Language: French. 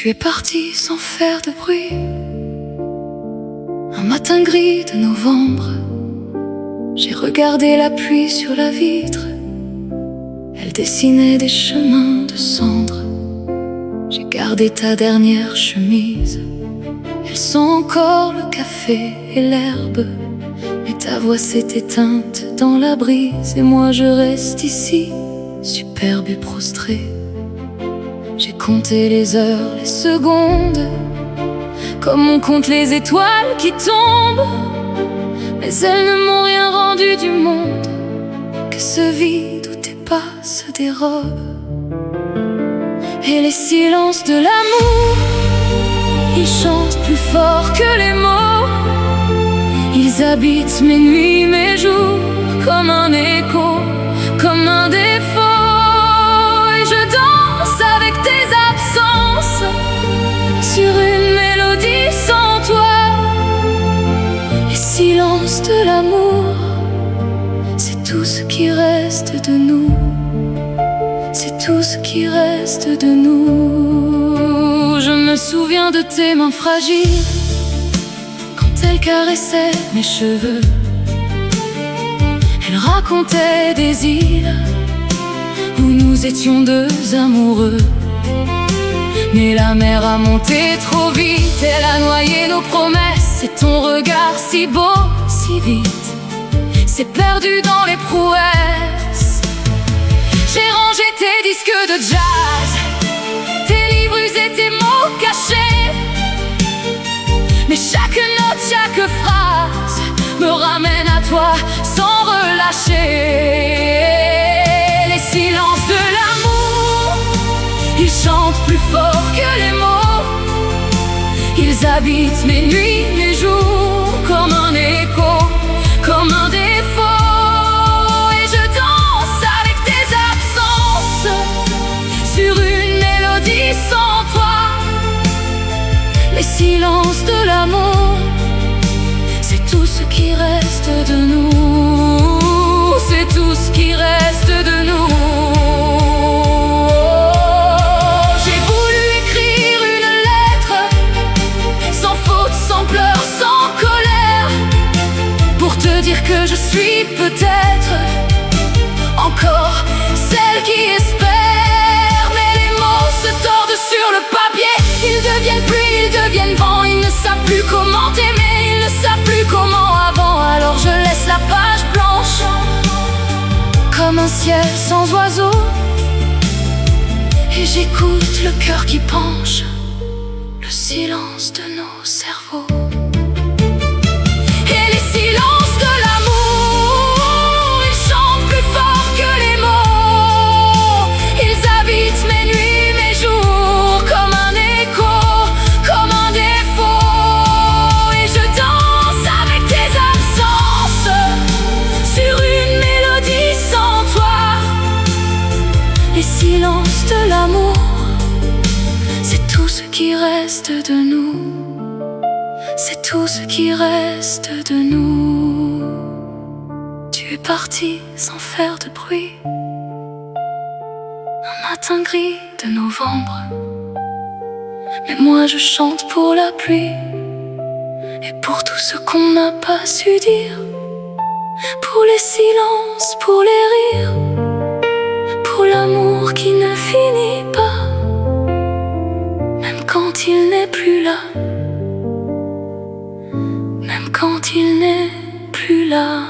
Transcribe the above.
Tu es parti sans faire de bruit. Un matin gris de novembre, j'ai regardé la pluie sur la vitre. Elle dessinait des chemins de cendres. J'ai gardé ta dernière chemise. Elle sent encore le café et l'herbe, mais ta voix s'est éteinte dans la brise. Et moi je reste ici, superbe et prostré. J'ai compté les heures, les secondes, comme on compte les étoiles qui tombent. Mais elles ne m'ont rien rendu du monde que ce vide où tes pas se dérobent. Et les silences de l'amour, ils chantent plus fort que les mots. Ils habitent mes nuits, mes jours, comme un écho, comme un défaut. Et je danse avec tes absences sur une mélodie sans toi. Les silences de l'amour, c'est tout ce qui reste de nous. C'est tout ce qui reste de nous. Je me souviens de tes mains fragiles quand elles caressaient mes cheveux. Elles racontaient des îles où nous étions deux amoureux. Mais la mer a monté trop vite, elle a noyé nos promesses. Et ton regard si beau, si vite, s'est perdu dans les prouesses. J'ai rangé tes disques de jazz, tes livres usés, tes mots cachés. Mais chaque note, chaque phrase me ramène à toi sans relâcher. Les silences de l'amour, ils chantent plus fort que les mots. Ils habitent mes nuits, mes jours, comme un écho, comme un défaut. Et je danse avec tes absences sur une mélodie sans toi. Les silences de l'amour, c'est tout ce qui reste de nous. C'est tout ce qui reste de nous. J'ai voulu écrire une lettre sans faute, sans pleurs, sans colère, pour te dire que je suis peut-être encore celle qui espère. Mais les mots se tordent sur le papier. Ils deviennent pluie, ils deviennent vent. Ils ne savent plus comment t'aimer, ils ne savent plus comment avant. Alors je laisse la page blanche comme un ciel sans oiseaux. Et j'écoute le cœur qui penche, le silence de nos cerveaux. Et les silences de l'amour, ils chantent plus fort que les mots. Ils habitent mes nuits, mes jours, comme un écho, comme un défaut. Et je danse avec tes absences sur une mélodie sans toi. Les silences de l'amour, c'est tout ce qui reste de nous. C'est tout ce qui reste de nous. Tu es parti sans faire de bruit. Un matin gris de novembre, mais moi je chante pour la pluie et pour tout ce qu'on n'a pas su dire. Pour les silences, pour les rires, pour l'amour qui ne finit pas, même quand il n'est plus là. Même quand il n'est plus là.